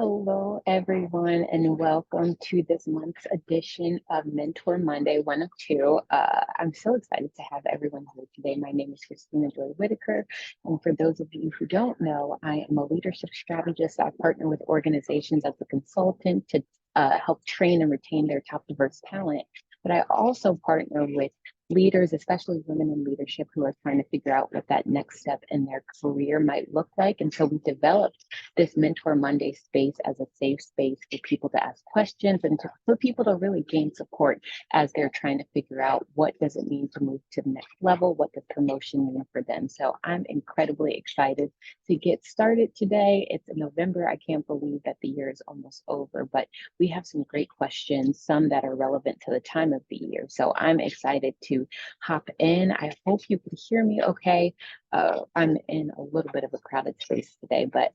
Hello, everyone, and welcome to this month's edition of Mentor Monday, one of two. I'm so excited to have everyone here today. My name is Christina Whittaker, and for those of you who don't know, I am a leadership strategist. I partner with organizations as a consultant to help train and retain their top diverse talent. But I also partner with leaders, especially women in leadership, who are trying to figure out what that next step in their career might look like. And so we developed this Mentor Monday space as a safe space for people to ask questions and for people to really gain support as they're trying to figure out what does it mean to move to the next level, what does promotion mean for them. So I'm incredibly excited to get started today. It's November. I can't believe that the year is almost over, but we have some great questions, some that are relevant to the time of the year. So I'm excited to hop in. I hope you can hear me okay. I'm in a little bit of a crowded space today, but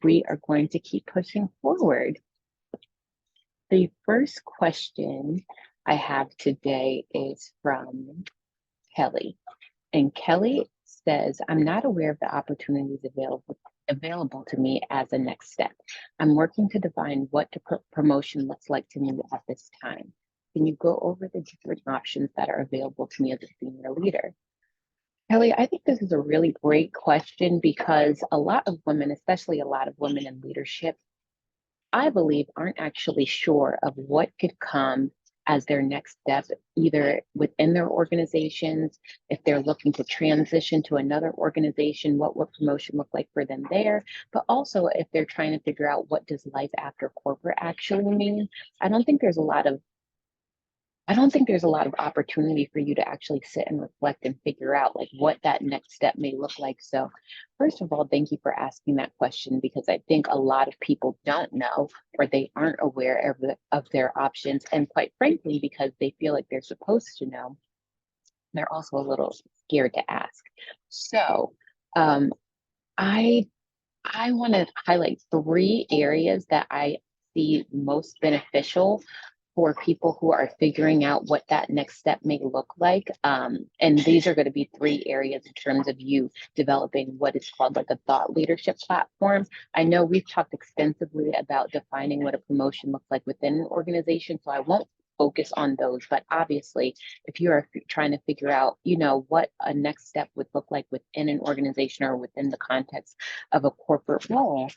we are going to keep pushing forward. The first question I have today is from Kelly. And Kelly says, I'm not aware of the opportunities available to me as a next step. I'm working to define what the promotion looks like to me at this time. Can you go over the different options that are available to me as a senior leader? Kelly, I think this is a really great question because a lot of women, especially a lot of women in leadership, I believe aren't actually sure of what could come as their next step, either within their organizations, if they're looking to transition to another organization, what would promotion look like for them there, but also if they're trying to figure out what does life after corporate actually mean. I don't think there's a lot of opportunity for you to actually sit and reflect and figure out like what that next step may look like. So first of all, thank you for asking that question because I think a lot of people don't know or they aren't aware of their options. And quite frankly, because they feel like they're supposed to know, they're also a little scared to ask. So I I want to highlight three areas that I see most beneficial for people who are figuring out what that next step may look like. And these are going to be three areas in terms of you developing what is called like a thought leadership platform. I know we've talked extensively about defining what a promotion looks like within an organization, so I won't focus on those, but obviously if you are trying to figure out what a next step would look like within an organization or within the context of a corporate role,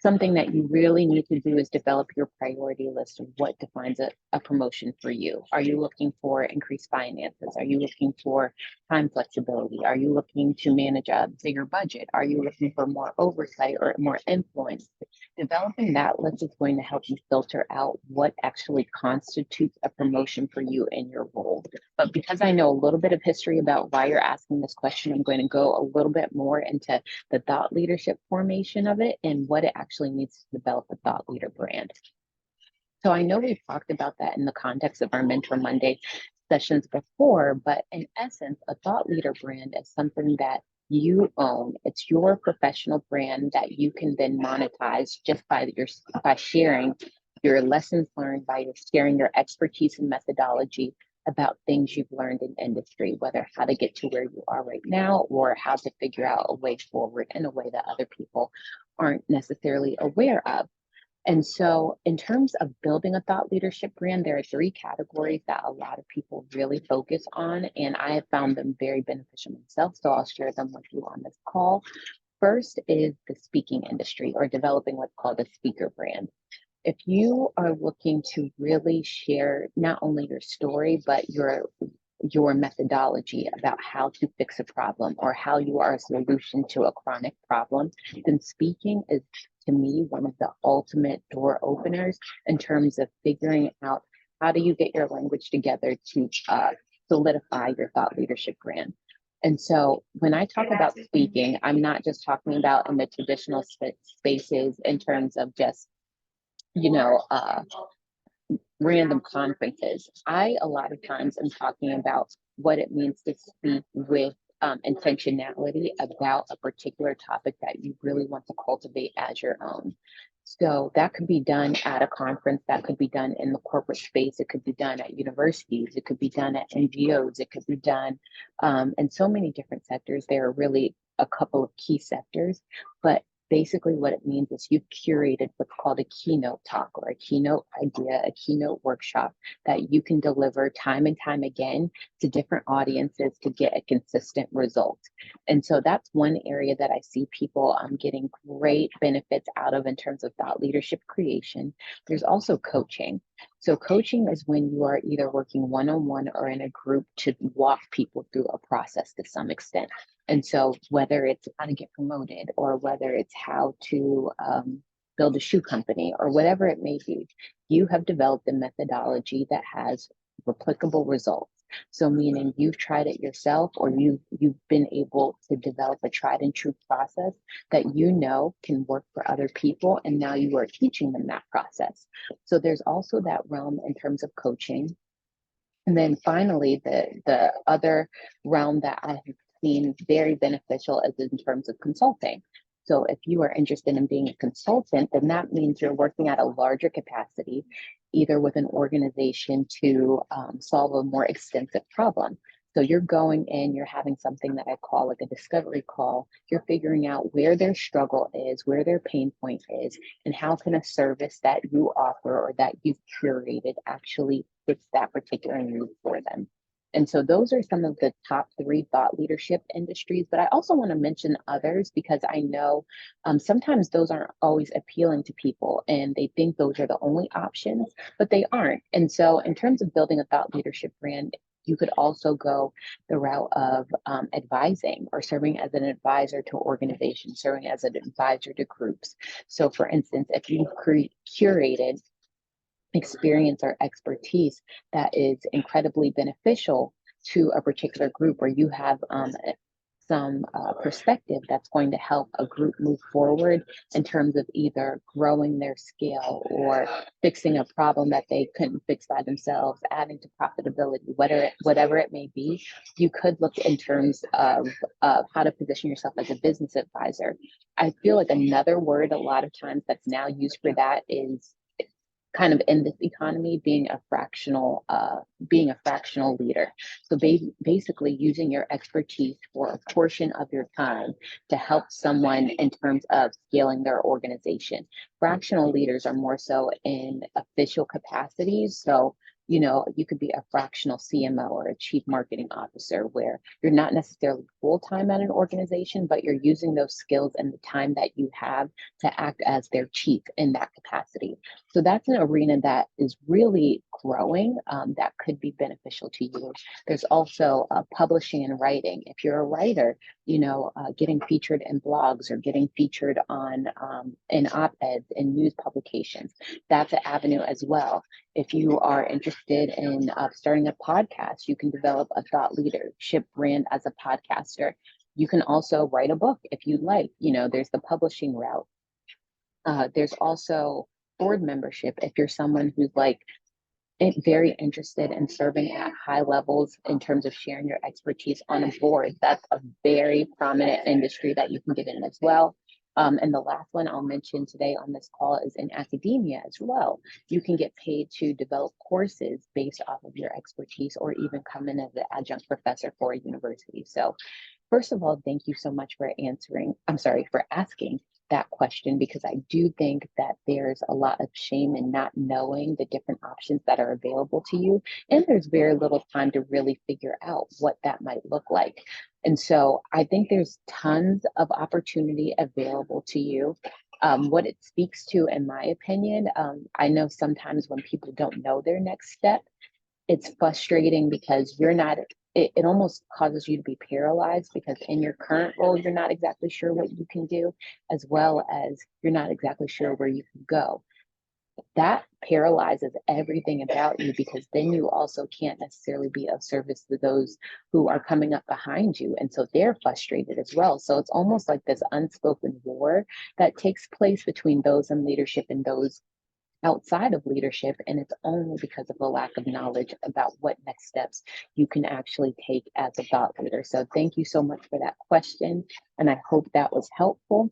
something that you really need to do is develop your priority list of what defines a promotion for you. Are you looking for increased finances? Are you looking for time flexibility? Are you looking to manage a bigger budget? Are you looking for more oversight or more influence? Developing that list is going to help you filter out what actually constitutes a promotion for you in your role. But because I know a little bit of history about why you're asking this question, I'm going to go a little bit more into the thought leadership formation of it and what it actually needs to develop a thought leader brand. So I know we've talked about that in the context of our Mentor Monday sessions before, but in essence, a thought leader brand is something that you own. It's your professional brand that you can then monetize just by sharing your lessons learned, by sharing your expertise and methodology about things you've learned in industry, whether how to get to where you are right now or how to figure out a way forward in a way that other people aren't necessarily aware of. And so, in terms of building a thought leadership brand, there are three categories that a lot of people really focus on, and I have found them very beneficial myself. So, I'll share them with you on this call. First is the speaking industry or developing what's called a speaker brand. If you are looking to really share not only your story, but your methodology about how to fix a problem or how you are a solution to a chronic problem, then speaking is, to me, one of the ultimate door openers in terms of figuring out how do you get your language together to solidify your thought leadership brand. And so when I talk about speaking, I'm not just talking about in the traditional spaces in terms of just, random conferences. I, a lot of times, am talking about what it means to speak with intentionality about a particular topic that you really want to cultivate as your own. So that could be done at a conference, that could be done in the corporate space, it could be done at universities, it could be done at NGOs, it could be done in so many different sectors. There are really a couple of key sectors, but basically what it means is you've curated what's called a keynote talk or a keynote idea, a keynote workshop that you can deliver time and time again to different audiences to get a consistent result. And so that's one area that I see people getting great benefits out of in terms of thought leadership creation. There's also coaching. So coaching is when you are either working one-on-one or in a group to walk people through a process to some extent. And so whether it's how to get promoted or whether it's how to build a shoe company or whatever it may be, you have developed a methodology that has replicable results. So meaning you've tried it yourself or you've been able to develop a tried and true process that you know can work for other people. And now you are teaching them that process. So there's also that realm in terms of coaching. And then finally, the other realm that I have seen very beneficial is in terms of consulting. So if you are interested in being a consultant, then that means you're working at a larger capacity, either with an organization to solve a more extensive problem. So you're going in, you're having something that I call like a discovery call. You're figuring out where their struggle is, where their pain point is, and how can a service that you offer or that you've curated actually fix that particular need for them. And so those are some of the top 3 thought leadership industries, but I also want to mention others because I know sometimes those aren't always appealing to people and they think those are the only options, but they aren't. And so in terms of building a thought leadership brand, you could also go the route of advising or serving as an advisor to organizations, serving as an advisor to groups. So for instance, if you curated experience or expertise that is incredibly beneficial to a particular group, or you have some perspective that's going to help a group move forward in terms of either growing their scale or fixing a problem that they couldn't fix by themselves, adding to profitability, whatever it may be, you could look in terms of how to position yourself as a business advisor. I feel like another word a lot of times that's now used for that is kind of in this economy being a fractional leader. So basically using your expertise for a portion of your time to help someone in terms of scaling their organization. Fractional leaders are more so in official capacities. So you could be a fractional CMO or a chief marketing officer where you're not necessarily full-time at an organization, but you're using those skills and the time that you have to act as their chief in that capacity. So that's an arena that is really growing that could be beneficial to you. There's also publishing and writing. If you're a writer, getting featured in blogs or getting featured on in op-eds and news publications, that's an avenue as well. If you are interested in starting a podcast, you can develop a thought leadership brand as a podcaster. You can also write a book if you'd like. There's the publishing route. There's also board membership if you're someone who's very interested in serving at high levels in terms of sharing your expertise on a board. That's a very prominent industry that you can get in as well. And the last one I'll mention today on this call is in academia as well. You can get paid to develop courses based off of your expertise or even come in as an adjunct professor for a university. So first of all, thank you so much for asking that question, because I do think that there's a lot of shame in not knowing the different options that are available to you. And there's very little time to really figure out what that might look like. And so I think there's tons of opportunity available to you. What it speaks to, in my opinion, I know sometimes when people don't know their next step, it's frustrating because it almost causes you to be paralyzed because in your current role, you're not exactly sure what you can do, as well as you're not exactly sure where you can go. That paralyzes everything about you because then you also can't necessarily be of service to those who are coming up behind you. And so they're frustrated as well. So it's almost like this unspoken war that takes place between those in leadership and those outside of leadership, and it's only because of a lack of knowledge about what next steps you can actually take as a thought leader. So thank you so much for that question, and I hope that was helpful.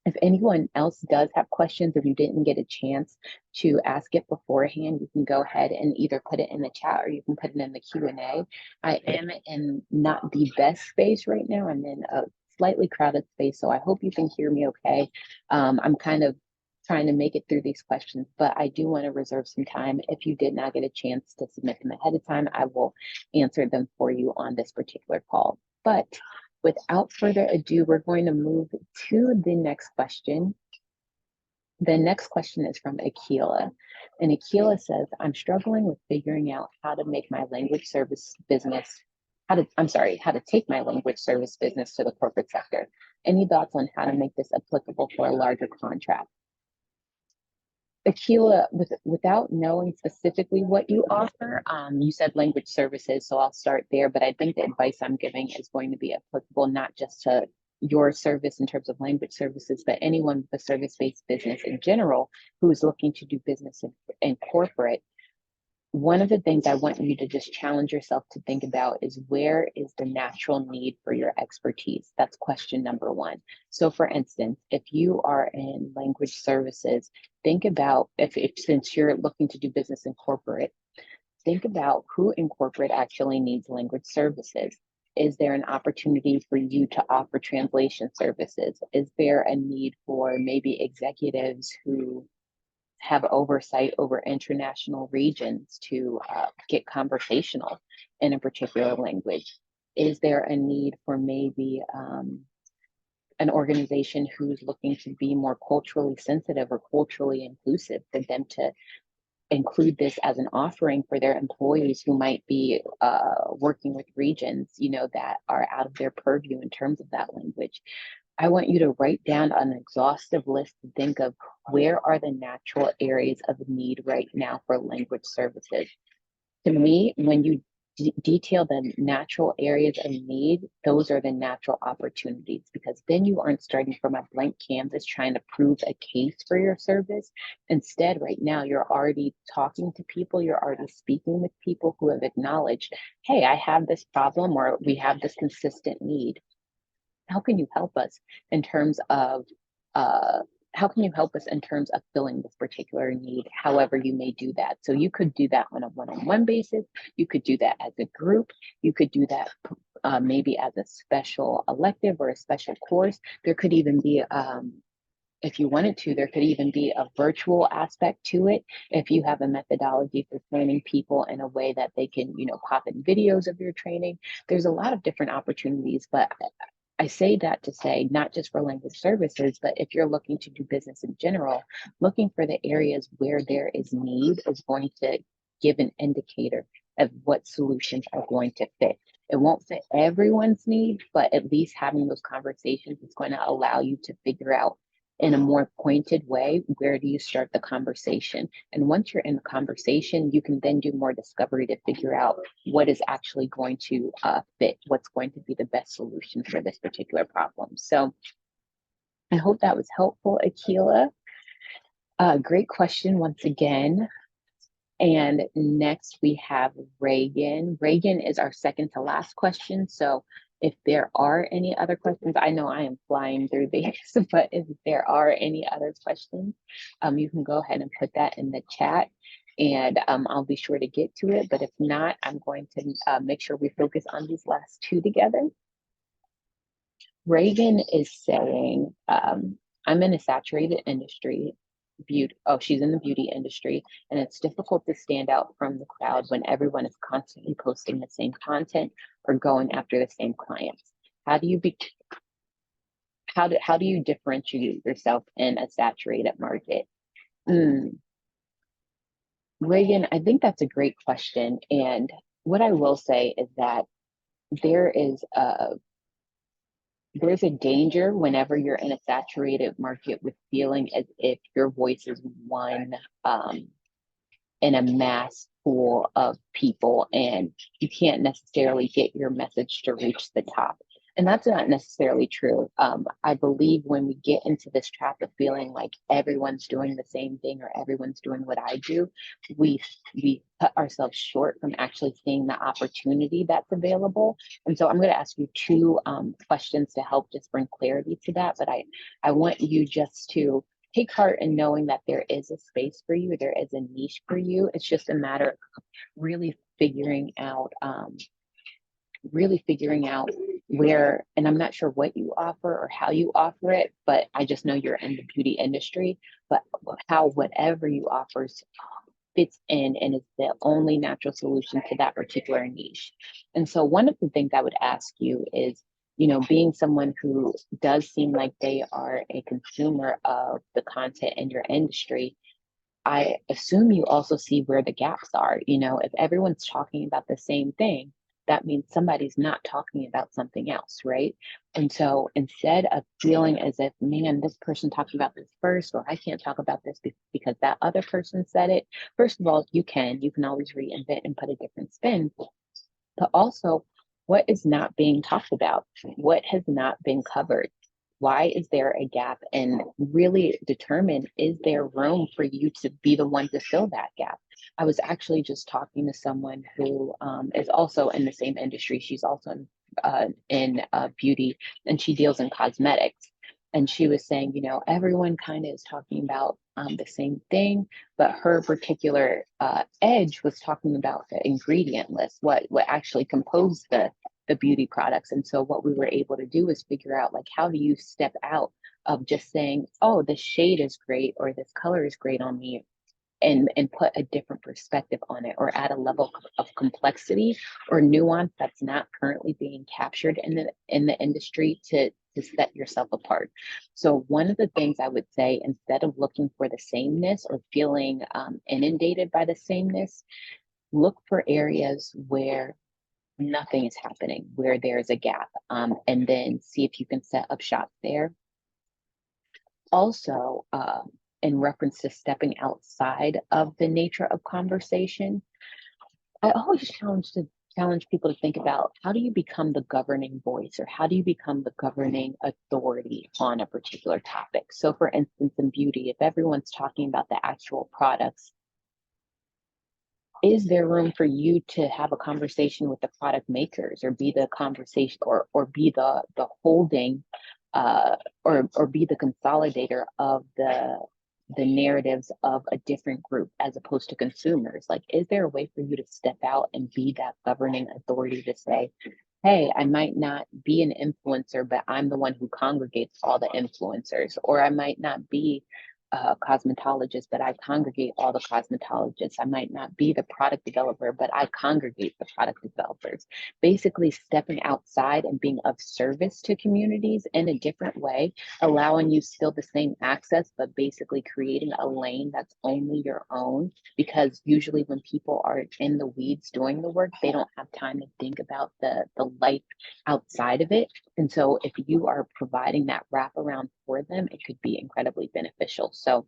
If anyone else does have questions, if you didn't get a chance to ask it beforehand, you can go ahead and either put it in the chat or you can put it in the Q&A. I am in not the best space right now. I'm in a slightly crowded space, so I hope you can hear me okay. I'm kind of trying to make it through these questions, but I do want to reserve some time. If you did not get a chance to submit them ahead of time, I will answer them for you on this particular call. But without further ado, we're going to move to the next question. The next question is from Akila. And Akila says, I'm struggling with figuring out how to make my language service business, how to take my language service business to the corporate sector. Any thoughts on how to make this applicable for a larger contract? Akila, without knowing specifically what you offer, you said language services, so I'll start there. But I think the advice I'm giving is going to be applicable not just to your service in terms of language services, but anyone with a service-based business in general who is looking to do business in corporate. One of the things I want you to just challenge yourself to think about is, where is the natural need for your expertise? That's question number one. So for instance, if you are in language services, think about, since you're looking to do business in corporate, think about who in corporate actually needs language services. Is there an opportunity for you to offer translation services? Is there a need for maybe executives who have oversight over international regions to get conversational in a particular language? Is there a need for maybe an organization who's looking to be more culturally sensitive or culturally inclusive, for them to include this as an offering for their employees who might be working with regions, that are out of their purview in terms of that language? I want you to write down an exhaustive list to think of, where are the natural areas of need right now for language services. To me, when you detail the natural areas of need, those are the natural opportunities, because then you aren't starting from a blank canvas trying to prove a case for your service. Instead, right now, you're already talking to people, you're already speaking with people who have acknowledged, hey, I have this problem, or we have this consistent need. How can you help us in terms of filling this particular need, however you may do that? So you could do that on a one-on-one basis. You could do that as a group. You could do that maybe as a special elective or a special course. There could even be, if you wanted to, there could even be a virtual aspect to it. If you have a methodology for training people in a way that they can, pop in videos of your training, there's a lot of different opportunities. But I say that to say, not just for language services, but if you're looking to do business in general, looking for the areas where there is need is going to give an indicator of what solutions are going to fit. It won't fit everyone's need, but at least having those conversations is going to allow you to figure out in a more pointed way, where do you start the conversation? And once you're in the conversation, you can then do more discovery to figure out what is actually going to fit, what's going to be the best solution for this particular problem. So I hope that was helpful, Akila. Great question once again. And next we have Reagan. Reagan is our second to last question. So if there are any other questions, I know I am flying through these, but if there are any other questions, you can go ahead and put that in the chat, and I'll be sure to get to it. But if not, I'm going to make sure we focus on these last two together. Reagan is saying, I'm in a saturated industry. She's in the beauty industry, and it's difficult to stand out from the crowd when everyone is constantly posting the same content or going after the same clients. How do you differentiate yourself in a saturated market? Reagan, I think that's a great question. And what I will say is that there's a danger whenever you're in a saturated market with feeling as if your voice is one in a mass pool of people, and you can't necessarily get your message to reach the top. And that's not necessarily true. I believe when we get into this trap of feeling like everyone's doing the same thing or everyone's doing what I do, we cut ourselves short from actually seeing the opportunity that's available. And so I'm going to ask you two questions to help just bring clarity to that. But I want you just to take heart in knowing that there is a space for you, there is a niche for you. It's just a matter of really figuring out where, and I'm not sure what you offer or how you offer it, but I just know you're in the beauty industry, but how whatever you offer fits in and is the only natural solution to that particular niche. And so one of the things I would ask you is, being someone who does seem like they are a consumer of the content in your industry, I assume you also see where the gaps are. If everyone's talking about the same thing, that means somebody's not talking about something else, right? And so instead of feeling as if, man, this person talked about this first, or I can't talk about this because that other person said it, first of all, you can always reinvent and put a different spin. But also, what is not being talked about? What has not been covered? Why is there a gap? And really determine, is there room for you to be the one to fill that gap? I was actually just talking to someone who is also in the same industry. She's also in beauty, and she deals in cosmetics. And she was saying, everyone kind of is talking about the same thing, but her particular edge was talking about the ingredient list, what actually composed the beauty products. And so what we were able to do is figure out, like, how do you step out of just saying, oh, this shade is great or this color is great on me, and put a different perspective on it, or add a level of complexity or nuance that's not currently being captured in the industry to set yourself apart. So one of the things I would say, instead of looking for the sameness or feeling inundated by the sameness, look for areas where nothing is happening, where there's a gap, and then see if you can set up shop there. Also, in reference to stepping outside of the nature of conversation, I always challenge people to think about, how do you become the governing voice, or how do you become the governing authority on a particular topic? So for instance, in beauty, if everyone's talking about the actual products, is there room for you to have a conversation with the product makers, or be the conversation, or be the holding, or be the consolidator of the narratives of a different group as opposed to consumers? Like, is there a way for you to step out and be that governing authority to say, hey, I might not be an influencer, but I'm the one who congregates all the influencers, or I might not be a cosmetologist, but I congregate all the cosmetologists. I might not be the product developer, but I congregate the product developers. Basically stepping outside and being of service to communities in a different way, allowing you still the same access, but basically creating a lane that's only your own. Because usually when people are in the weeds doing the work, they don't have time to think about the life outside of it. And so if you are providing that wraparound for them, it could be incredibly beneficial. So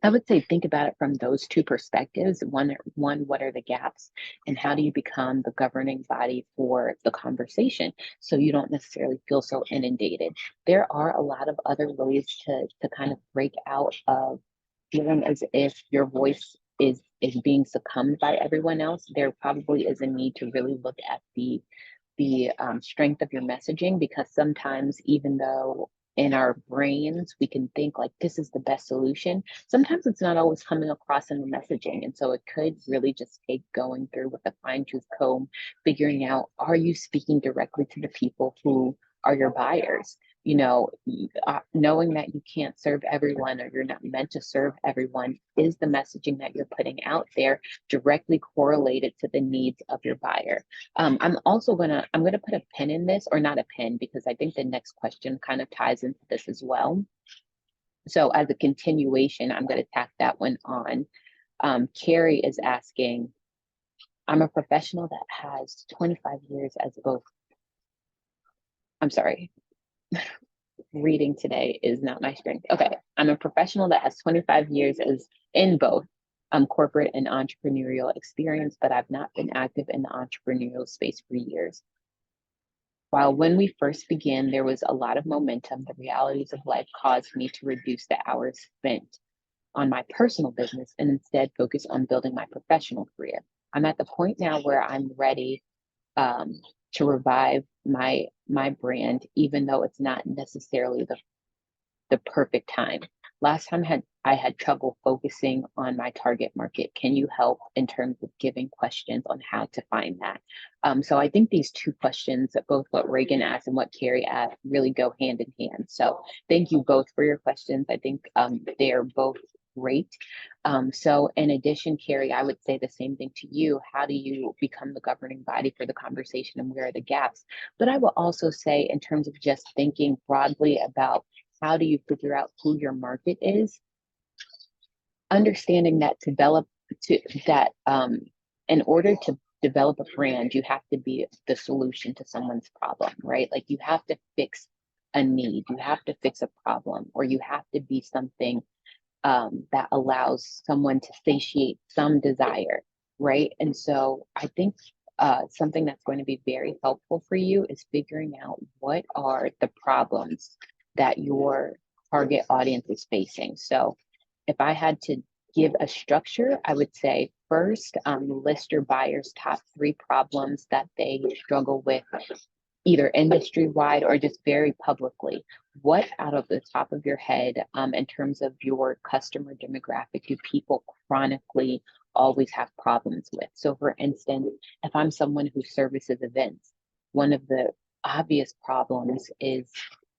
I would say think about it from those two perspectives. One, what are the gaps, and how do you become the governing body for the conversation so you don't necessarily feel so inundated? There are a lot of other ways to kind of break out of feeling as if your voice is being succumbed by everyone else. There probably is a need to really look at the strength of your messaging, because sometimes, even though in our brains we can think like this is the best solution, sometimes it's not always coming across in the messaging. And so it could really just take going through with a fine-tooth comb, figuring out, are you speaking directly to the people who are your buyers? Knowing that you can't serve everyone, or you're not meant to serve everyone, is the messaging that you're putting out there directly correlated to the needs of your buyer? I'm gonna put a pin in this, or not a pin, because I think the next question kind of ties into this as well. So as a continuation, I'm gonna tack that one on. Carrie is asking, I'm a professional that has 25 years as both. I'm sorry. Reading today is not my strength. Okay, I'm a professional that has 25 years as in both corporate and entrepreneurial experience, but I've not been active in the entrepreneurial space for years. While when we first began, there was a lot of momentum, the realities of life caused me to reduce the hours spent on my personal business and instead focus on building my professional career. I'm at the point now where I'm ready to revive my brand, even though it's not necessarily the perfect time. last time I had trouble focusing on my target market. Can you help in terms of giving questions on how to find that? So I think these two questions, both what Reagan asked and what Carrie asked, really go hand in hand. So thank you both for your questions. I think they are both great. So in addition, Carrie, I would say the same thing to you. How do you become the governing body for the conversation, and where are the gaps? But I will also say, in terms of just thinking broadly about how do you figure out who your market is, understanding that in order to develop a brand, you have to be the solution to someone's problem, right? Like you have to fix a need, you have to fix a problem, or you have to be something that allows someone to satiate some desire, right? And so I think something that's going to be very helpful for you is figuring out what are the problems that your target audience is facing. So if I had to give a structure, I would say first, list your buyer's top 3 problems that they struggle with, either industry-wide or just very publicly. What out of the top of your head, in terms of your customer demographic, do people chronically always have problems with? So for instance, if I'm someone who services events, one of the obvious problems is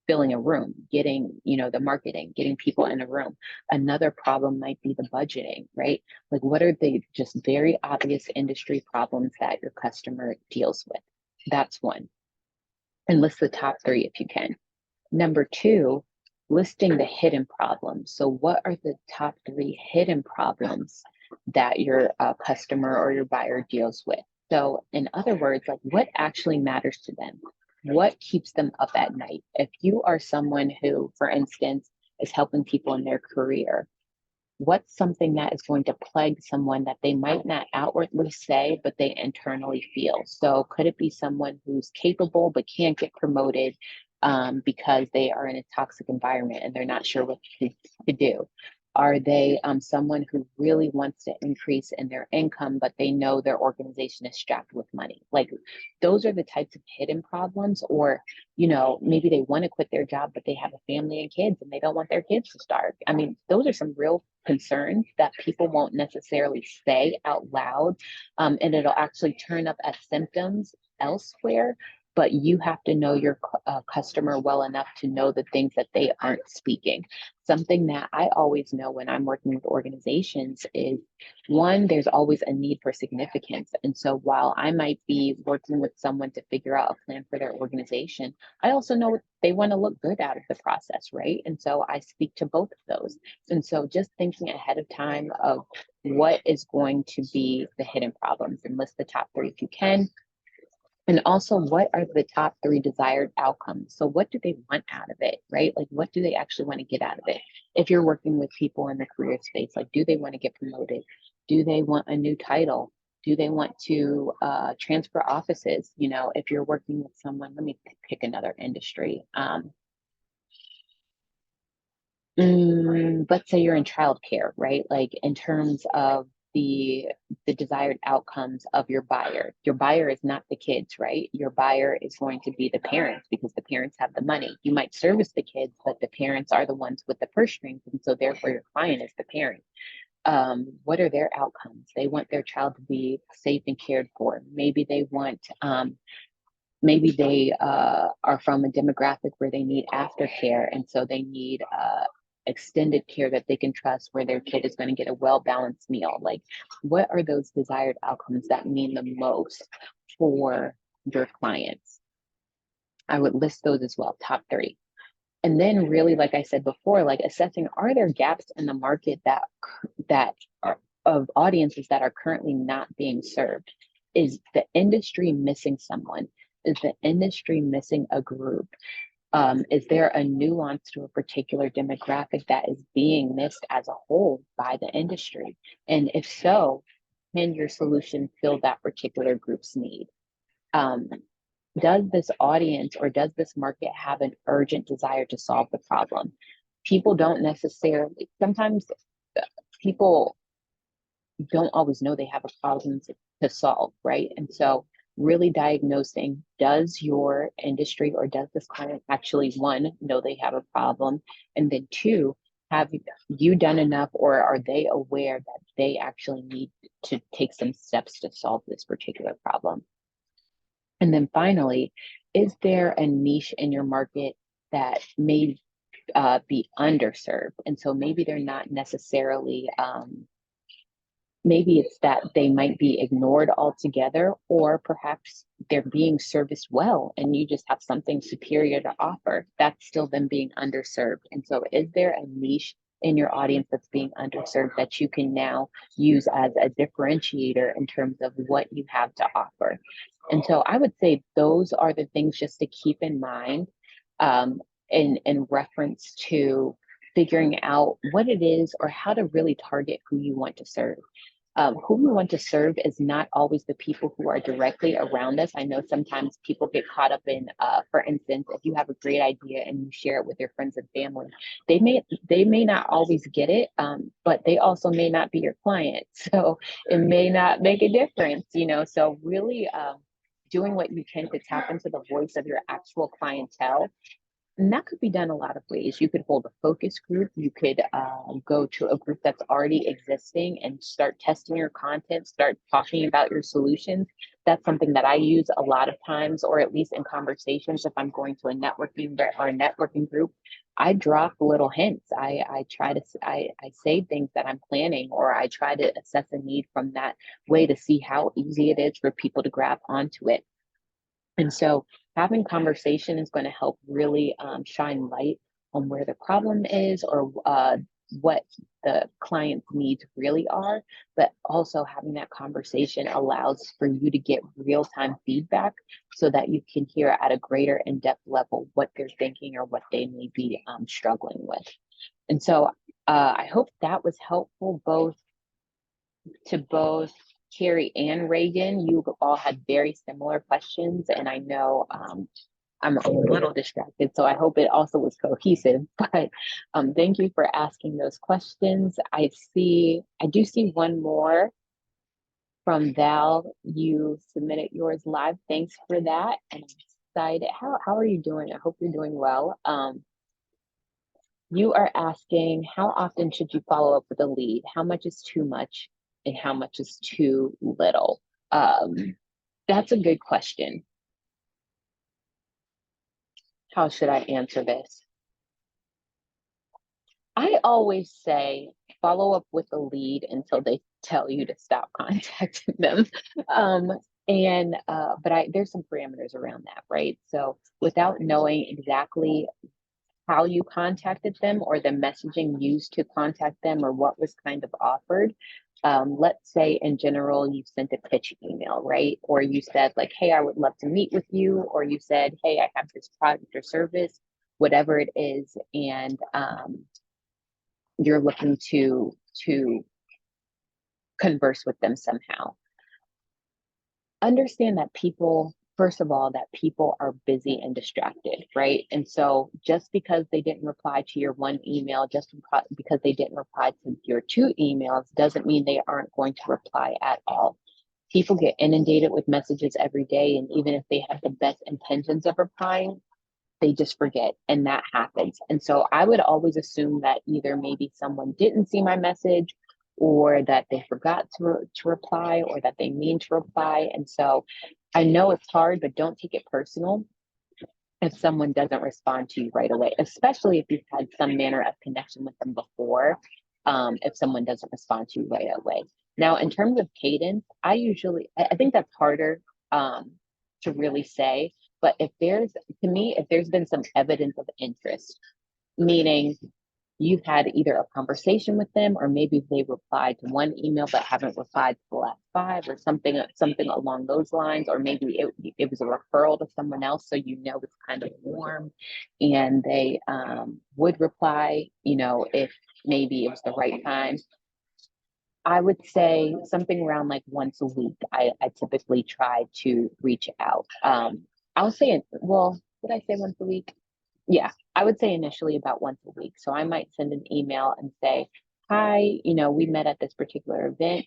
filling a room, getting, the marketing, getting people in a room. Another problem might be the budgeting, right? Like what are the just very obvious industry problems that your customer deals with? That's one. And list the top 3 if you can. Number 2, listing the hidden problems. So what are the top 3 hidden problems that your customer or your buyer deals with? So in other words, like what actually matters to them? What keeps them up at night? If you are someone who, for instance, is helping people in their career, what's something that is going to plague someone that they might not outwardly say, but they internally feel? So could it be someone who's capable but can't get promoted because they are in a toxic environment and they're not sure what to do? Are they someone who really wants to increase in their income, but they know their organization is strapped with money? Like those are the types of hidden problems. Or, maybe they want to quit their job, but they have a family and kids and they don't want their kids to starve. I mean, those are some real concerns that people won't necessarily say out loud. And it'll actually turn up as symptoms elsewhere. But you have to know your customer well enough to know the things that they aren't speaking. Something that I always know when I'm working with organizations is, one, there's always a need for significance. And so while I might be working with someone to figure out a plan for their organization, I also know they want to look good out of the process, right? And so I speak to both of those. And so just thinking ahead of time of what is going to be the hidden problems, and list the top 3 if you can. And also, what are the top 3 desired outcomes? So what do they want out of it, right? Like, what do they actually want to get out of it? If you're working with people in the career space, like, do they want to get promoted? Do they want a new title? Do they want to transfer offices? If you're working with someone, let me pick another industry. Let's say you're in childcare, right? Like in terms of the desired outcomes of your buyer. Your buyer is not the kids, right? Your buyer is going to be the parents, because the parents have the money. You might service the kids, but the parents are the ones with the purse strings, and so therefore your client is the parent. What are their outcomes? They want their child to be safe and cared for. Maybe they want maybe they are from a demographic where they need aftercare, and so they need extended care that they can trust, where their kid is going to get a well-balanced meal. Like, what are those desired outcomes that mean the most for your clients? I would list those as well, top 3. And then really, like I said before, like assessing, are there gaps in the market that are of audiences that are currently not being served? Is the industry missing someone? Is the industry missing a group? Is there a nuance to a particular demographic that is being missed as a whole by the industry? And if so, can your solution fill that particular group's need? Does this audience or does this market have an urgent desire to solve the problem? People don't necessarily, sometimes people don't always know they have a problem to solve, right? And so really diagnosing, does your industry or does this client actually, one, know they have a problem? And then 2, have you done enough, or are they aware that they actually need to take some steps to solve this particular problem? And then finally, is there a niche in your market that may be underserved? And so maybe they're not necessarily, maybe it's that they might be ignored altogether, or perhaps they're being serviced well and you just have something superior to offer. That's still them being underserved. And so is there a niche in your audience that's being underserved that you can now use as a differentiator in terms of what you have to offer? And so I would say those are the things just to keep in mind, in reference to figuring out what it is or how to really target who you want to serve. Who we want to serve is not always the people who are directly around us. I know sometimes people get caught up in, for instance, if you have a great idea and you share it with your friends and family, they may not always get it, but they also may not be your client. So it may not make a difference, you know. So really doing what you can to tap into the voice of your actual clientele. And that could be done a lot of ways. You could hold a focus group. You could go to a group that's already existing and start testing your content, start talking about your solutions. That's something that I use a lot of times, or at least in conversations. If I'm going to a networking group, I drop little hints. I try to, I say things that I'm planning, or I try to assess a need from that way to see how easy it is for people to grab onto it. And so having conversation is going to help really shine light on where the problem is, or what the client's needs really are. But also having that conversation allows for you to get real-time feedback so that you can hear at a greater in-depth level what they're thinking or what they may be struggling with. And so I hope that was helpful both Carrie and Reagan. You all had very similar questions, and I know I'm a little distracted, so I hope it also was cohesive. But thank you for asking those questions. I do see one more from Val. You submitted yours live. Thanks for that. And I'm excited. How are you doing? I hope you're doing well. You are asking, how often should you follow up with a lead? How much is too much and how much is too little? That's a good question. How should I answer this? I always say follow up with a lead until they tell you to stop contacting them. But there's some parameters around that, right? So without knowing exactly how you contacted them or the messaging used to contact them or what was kind of offered. Let's say in general, you sent a pitch email, right? Or you said like, hey, I would love to meet with you. Or you said, hey, I have this product or service, whatever it is. And you're looking to converse with them somehow. Understand that people, first of all, that people are busy and distracted, right? And so just because they didn't reply to your one email, just because they didn't reply to your two emails, doesn't mean they aren't going to reply at all. People get inundated with messages every day, and even if they have the best intentions of replying, they just forget, and that happens. And so I would always assume that either maybe someone didn't see my message, or that they forgot to reply, or that they mean to reply. And so I know it's hard, but don't take it personal if someone doesn't respond to you right away, especially if you've had some manner of connection with them before. If someone doesn't respond to you right away. Now, in terms of cadence, I think that's harder to really say. But if there's been some evidence of interest, meaning you've had either a conversation with them, or maybe they replied to one email but haven't replied to the last five, or something along those lines, or maybe it was a referral to someone else, so you know it's kind of warm, and they would reply, you know, if maybe it was the right time. I would say something around like once a week. I typically try to reach out. I would say, well, would I say once a week? Yeah, I would say initially about once a week. So I might send an email and say, hi, you know, we met at this particular event.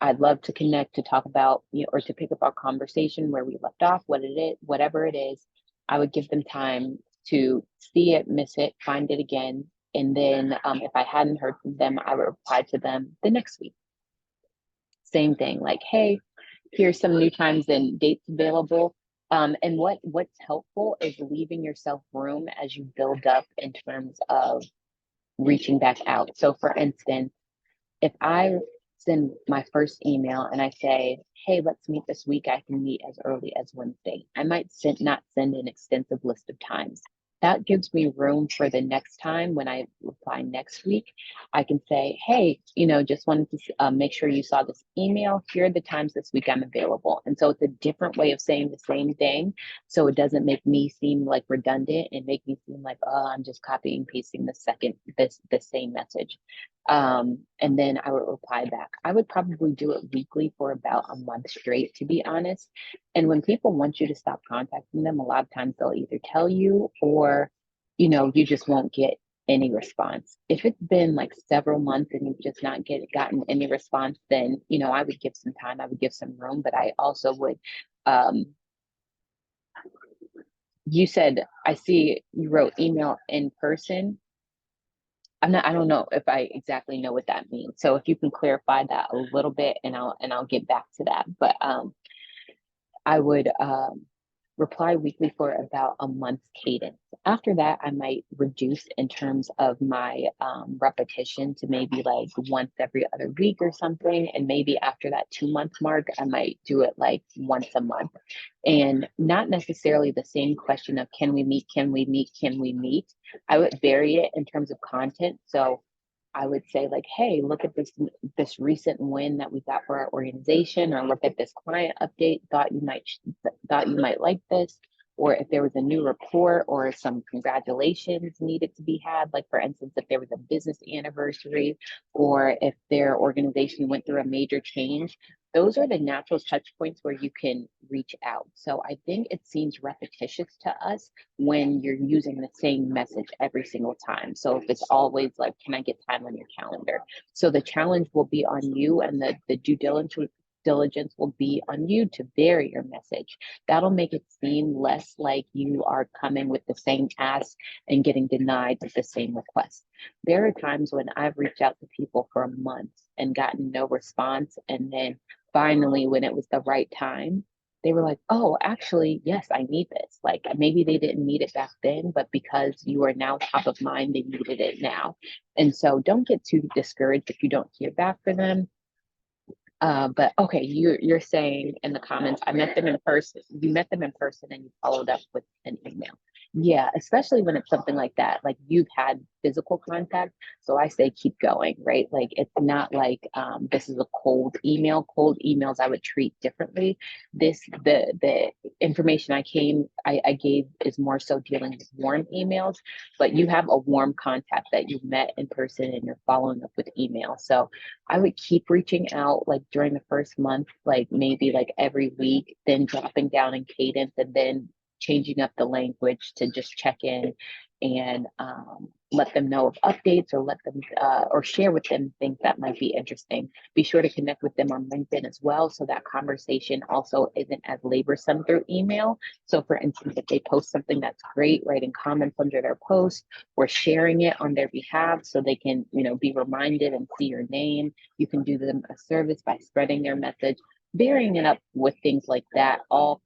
I'd love to connect to talk about, you know, or to pick up our conversation where we left off, whatever it is. I would give them time to see it, miss it, find it again, And then if I hadn't heard from them, I would reply to them the next week. Same thing, like, hey, here's some new times and dates available. And what's helpful is leaving yourself room as you build up in terms of reaching back out. So for instance, if I send my first email and I say, hey, let's meet this week, I can meet as early as Wednesday. I might not send an extensive list of times. That gives me room for the next time when I reply next week. I can say, hey, just wanted to make sure you saw this email. Here are the times this week I'm available. And so it's a different way of saying the same thing. So it doesn't make me seem like redundant and make me seem like, oh, I'm just copying and pasting the same message. And then I would reply back. I would probably do it weekly for about a month straight, to be honest. And when people want you to stop contacting them, a lot of times they'll either tell you or, you just won't get any response. If it's been like several months and you've just not gotten any response, then, I would give some time, I would give some room, but I also would, you said, I see you wrote email in person. I don't know if I exactly know what that means. So if you can clarify that a little bit and I'll get back to that. But I would reply weekly for about a month's cadence. After that, I might reduce in terms of my repetition to maybe like once every other week or something. And maybe after that 2-month mark, I might do it like once a month. And not necessarily the same question of can we meet, can we meet, can we meet? I would vary it in terms of content. So I would say like, hey, look at this recent win that we got for our organization, or look at this client update. Thought you might like this. Or if there was a new report or some congratulations needed to be had, like for instance, if there was a business anniversary or if their organization went through a major change, those are the natural touch points where you can reach out. So I think it seems repetitious to us when you're using the same message every single time. So if it's always like, can I get time on your calendar? So the challenge will be on you, and the due diligence will be on you to vary your message. That'll make it seem less like you are coming with the same ask and getting denied with the same request. There are times when I've reached out to people for a month and gotten no response, and then finally, when it was the right time, they were like, oh, actually, yes, I need this. Like maybe they didn't need it back then, but because you are now top of mind, they needed it now. And so don't get too discouraged if you don't hear back from them. But okay, you're saying in the comments, I met them in person. You met them in person and you followed up with an email. Yeah, especially when it's something like that, like you've had physical contact. So I say keep going, right? Like it's not like this is a cold email. Cold emails I would treat differently. The information I gave is more so dealing with warm emails, but you have a warm contact that you've met in person and you're following up with email. So I would keep reaching out like during the first month, like maybe like every week, then dropping down in cadence and then changing up the language to just check in and let them know of updates, or let them or share with them things that might be interesting. Be sure to connect with them on LinkedIn as well, so that conversation also isn't as laborsome through email. So for instance, if they post something that's great, writing comments under their post or sharing it on their behalf so they can, be reminded and see your name. You can do them a service by spreading their message. Varying it up with things like that all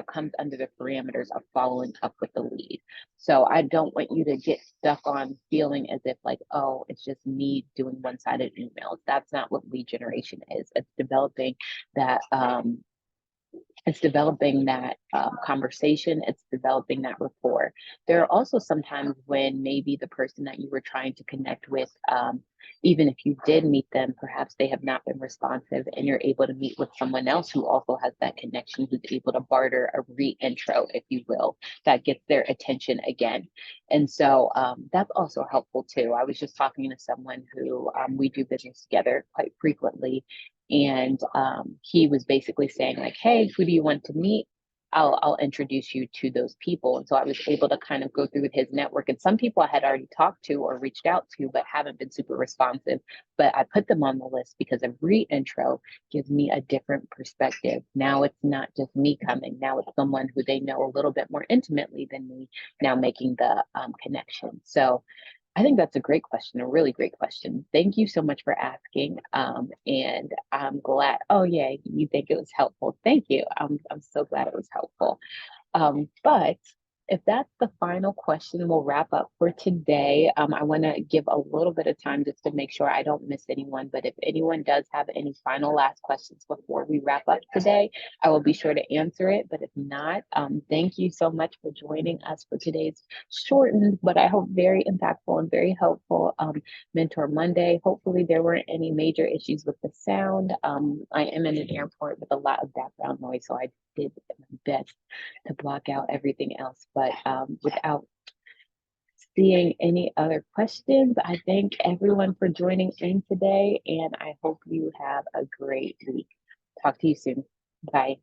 comes under the parameters of following up with the lead. So I don't want you to get stuck on feeling as if like, oh, it's just me doing one-sided emails. That's not what lead generation is. It's developing that conversation. It's developing that rapport. There are also sometimes when maybe the person that you were trying to connect with, even if you did meet them, perhaps they have not been responsive, and you're able to meet with someone else who also has that connection, who's able to barter a re-intro, if you will, that gets their attention again. And so that's also helpful too. I was just talking to someone who we do business together quite frequently, and he was basically saying like, hey, who do you want to meet? I'll introduce you to those people. And so I was able to kind of go through with his network, and some people I had already talked to or reached out to, but haven't been super responsive. But I put them on the list because a re-intro gives me a different perspective. Now it's not just me coming. Now it's someone who they know a little bit more intimately than me now making the connection. So I think that's a great question, a really great question. Thank you so much for asking. And I'm glad. Oh, yeah, you think it was helpful. Thank you. I'm so glad it was helpful. But if that's the final question, we'll wrap up for today. I want to give a little bit of time just to make sure I don't miss anyone. But if anyone does have any final last questions before we wrap up today, I will be sure to answer it. But if not, thank you so much for joining us for today's shortened, but I hope very impactful and very helpful Mentor Monday. Hopefully there weren't any major issues with the sound. I am in an airport with a lot of background noise, so I did my best to block out everything else. But without seeing any other questions, I thank everyone for joining in today, and I hope you have a great week. Talk to you soon. Bye.